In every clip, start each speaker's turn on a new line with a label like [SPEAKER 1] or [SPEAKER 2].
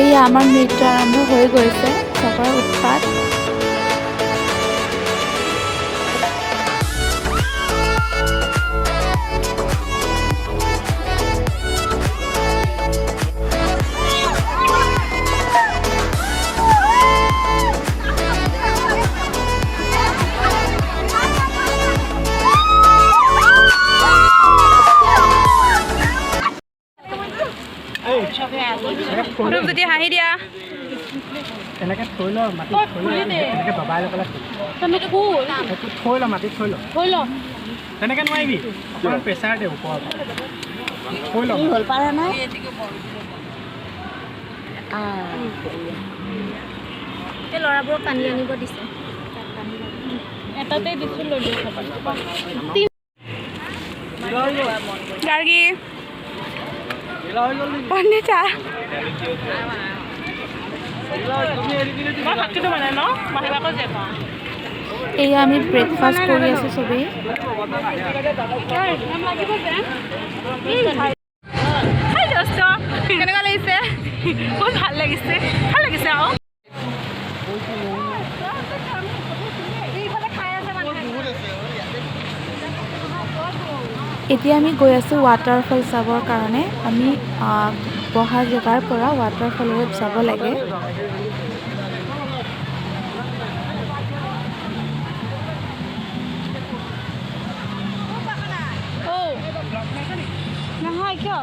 [SPEAKER 1] এই আমাৰ নৃত্য আৰম্ভ হৈ গৈছে, চবৰে উৎপাত।
[SPEAKER 2] যদি হাঁহি দিয়া
[SPEAKER 3] এনেকৈ থৈ ল মাটিত থৈ ল এনেকৈ দবাই লৈ পেলাই থৈ ল মাটিত থৈ ল তেনেকৈ নোৱাৰিবি অকণমান প্ৰেছাৰ দে ওপৰত থৈ ল হ'ল পাৰে নাই
[SPEAKER 2] এই ল'ৰাবোৰক টানি আনিব দিছে এটাতে দিছোঁ লৈ লৈ খাব গাৰ্গী পণ্ডিতা
[SPEAKER 1] এয়া আমি ব্ৰেকফাষ্ট কৰি আছোঁ চবেই।
[SPEAKER 2] কেনেকুৱা লাগিছে? বহুত ভাল লাগিছে আৰু
[SPEAKER 1] এতিয়া আমি গৈ আছোঁ ৱাটাৰফল চাবৰ কাৰণে। আমি বহা জেগাৰ পৰা ৱাটাৰফললৈ যাব লাগে।
[SPEAKER 2] নহয় কিয়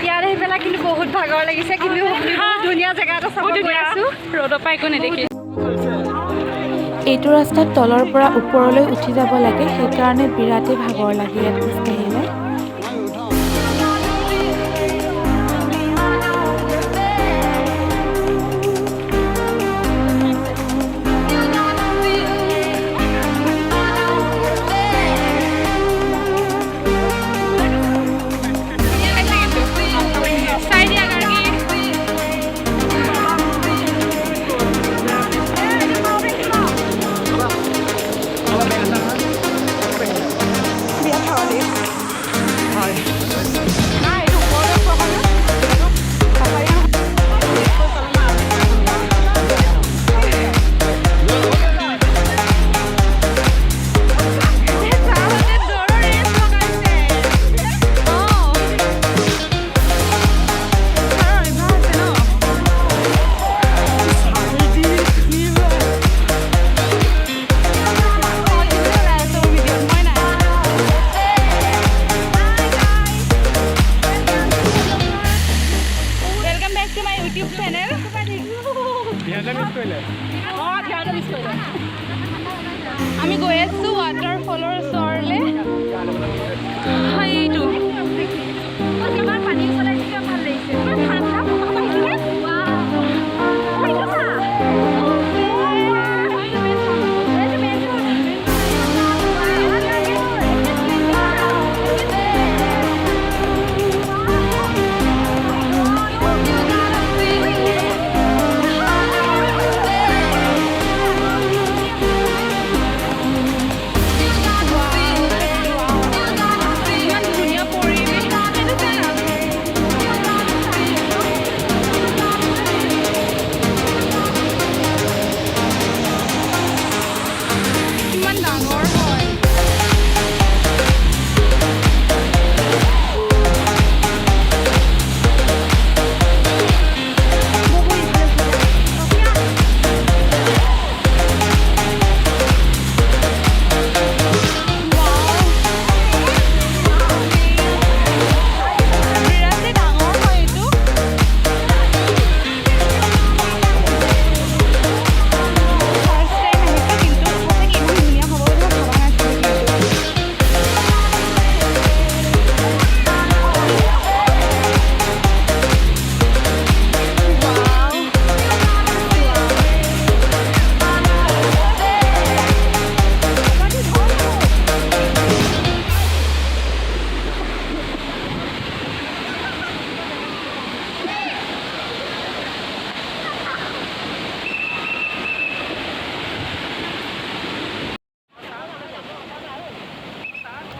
[SPEAKER 2] ইয়াত আহি পেলাই কিন্তু বহুত ভাগৰ লাগিছে কিন্তু ধুনীয়া জেগা এটা চাব গৈ আছোঁ ৰ'দৰ পৰা একো নেদেখি
[SPEAKER 1] এইটো ৰাস্তাত তলৰ পৰা ওপৰলৈ উঠি যাব লাগে, সেইকাৰণে বিৰাটেই ভাগৰ লাগে ইয়াত খোজকাঢ়িলে।
[SPEAKER 2] আমি গৈ আছোঁ ৱাটাৰফলৰ ওচৰলৈ। এইটো কিমান পানী চলাইছে, ভাল লাগিছে।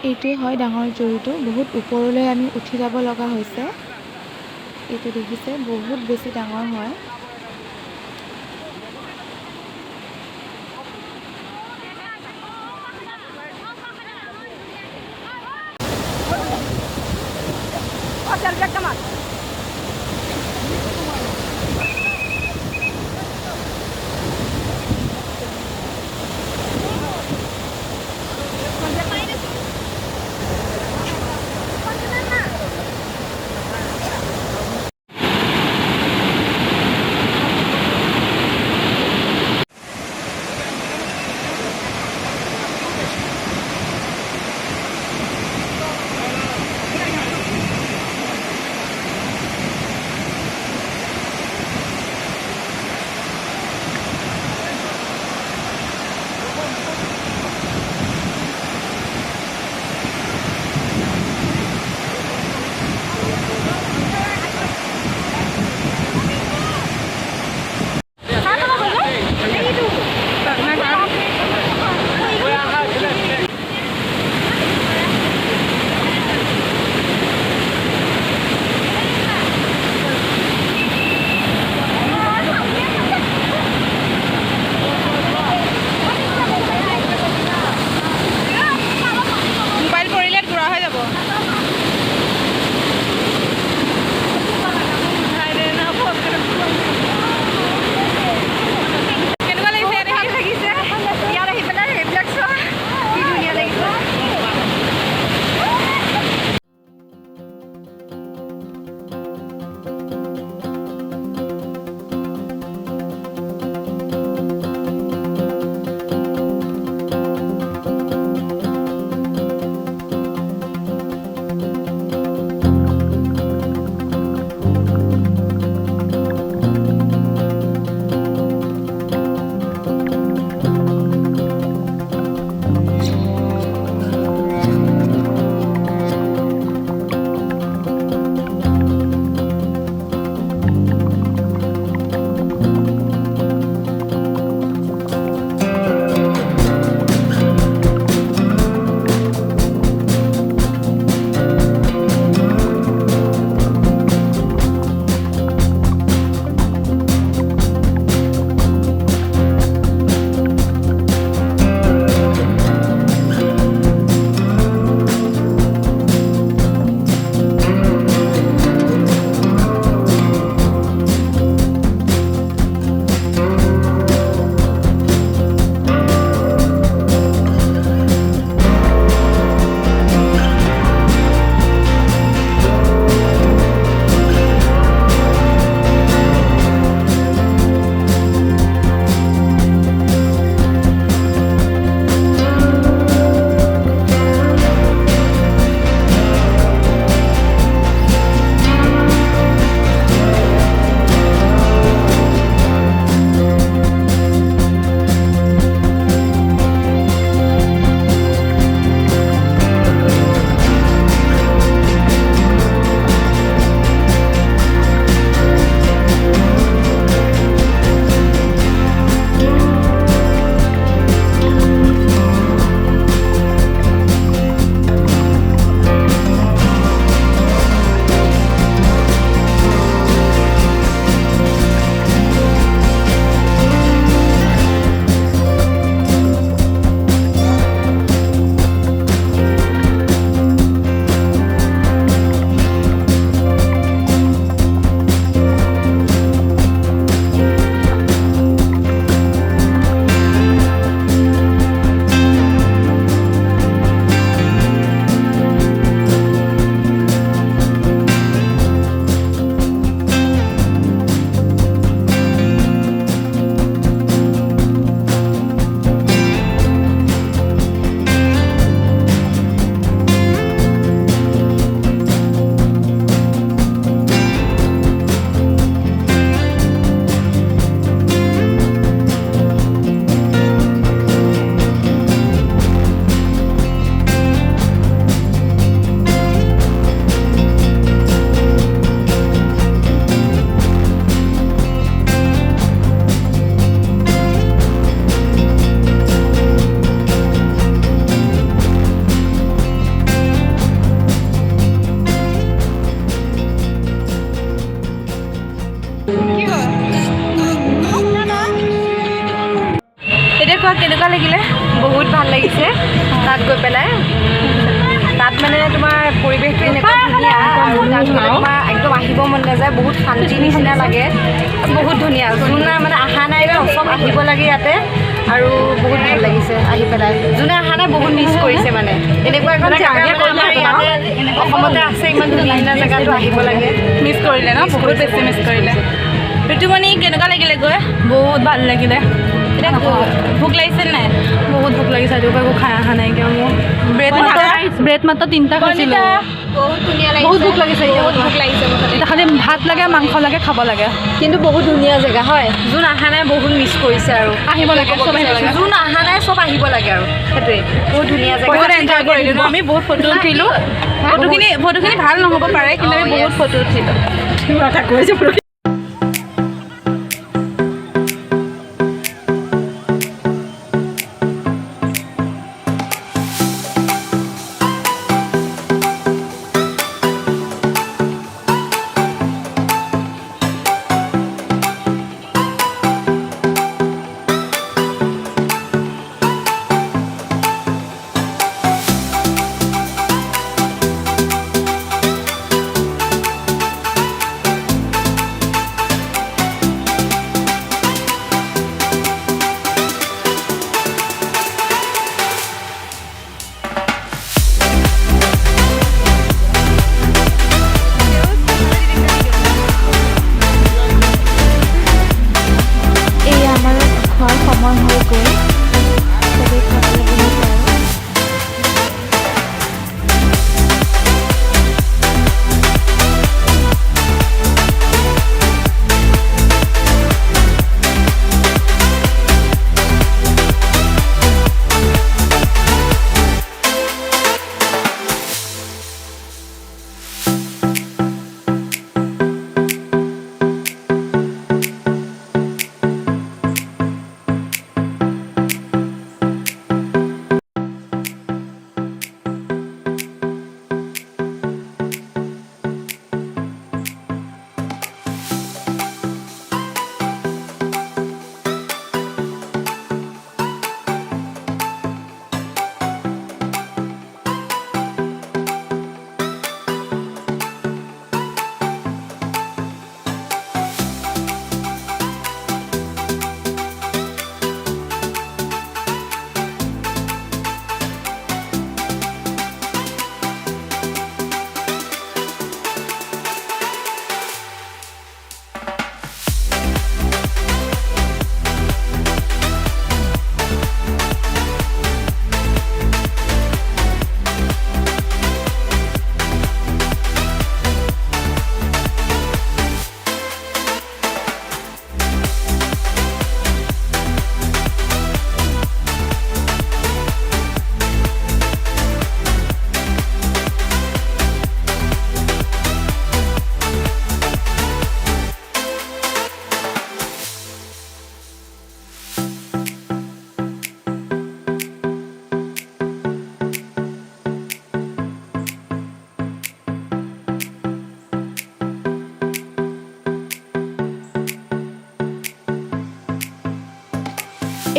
[SPEAKER 1] এইটোৱে হয় ডাঙৰ জুৰিটো, বহুত ওপৰলৈ আমি উঠি যাব লগা হৈছে। এইটো দেখিছে বহুত বেছি ডাঙৰ হয়।
[SPEAKER 2] লাগিলে?
[SPEAKER 4] বহুত ভাল লাগিছে তাত গৈ পেলাই তাত মানে তোমাৰ পৰিৱেশটো এনেকুৱা ধুনীয়া আৰু তাত গ'লে তোমাৰ একদম আহিব মন নাযায় বহুত শান্তি নিচিনা লাগে বহুত ধুনীয়া যোনে মানে অহা নাই ন চব আহিব লাগে ইয়াতে আৰু বহুত ভাল লাগিছে আহি পেলাই যোনে অহা নাই বহুত মিছ কৰিছে মানে এনেকুৱা এখন জেগা আমাৰ ইয়াতে অসমতে আছে ইমান ধুনীয়া ধুনীয়া জেগাটো আহিব লাগে
[SPEAKER 2] মিছ কৰিলে ন বহুত বেছি মিছ কৰিলে ঋতুমণি কেনেকুৱা লাগিলে গৈ
[SPEAKER 4] বহুত ভাল লাগিলে
[SPEAKER 2] এতিয়া ভোক লাগিছে নাই
[SPEAKER 4] বহুত ভোক লাগিছে আজিও একো খাই অহা নাই কিয় মোৰ ব্ৰেড মাত্ৰ 3টা খাইছিলোঁ বহুত ধুনীয়া লাগিছে বহুত ভোক লাগিছে
[SPEAKER 2] বহুত ভোক লাগিছে
[SPEAKER 4] এতিয়া খালি ভাত লাগে মাংস লাগে খাব লাগে কিন্তু বহুত ধুনীয়া জেগা হয় যোন অহা নাই বহুত মিছ কৰিছে আৰু
[SPEAKER 2] আহিব লাগে চব আহিব লাগে
[SPEAKER 4] যোন অহা নাই চব আহিব লাগে আৰু সেইটোৱে বহুত ধুনীয়া জেগা
[SPEAKER 2] বহুত এনজয় কৰিলোঁ ন আমি বহুত ফটো উঠিলোঁ ফটোখিনি ভাল নহ'ব পাৰে কিন্তু আমি বহুত ফটো উঠিলোঁ
[SPEAKER 3] কিবা এটা কৈছে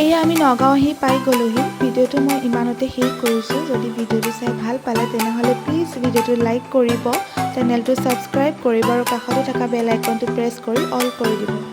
[SPEAKER 1] এয়া আমি নগাঁও আহি পাই গ'লোহি ভিডিঅ'টো মই ইমানতে শেষ কৰিছোঁ যদি ভিডিঅ'টো চাই ভাল পালে তেনেহ'লে প্লিজ ভিডিঅ'টো লাইক কৰিব চেনেলটো ছাবস্ক্ৰাইব কৰিব আৰু কাষতে থকা বেল আইকনটো প্ৰেছ কৰি অল কৰি দিব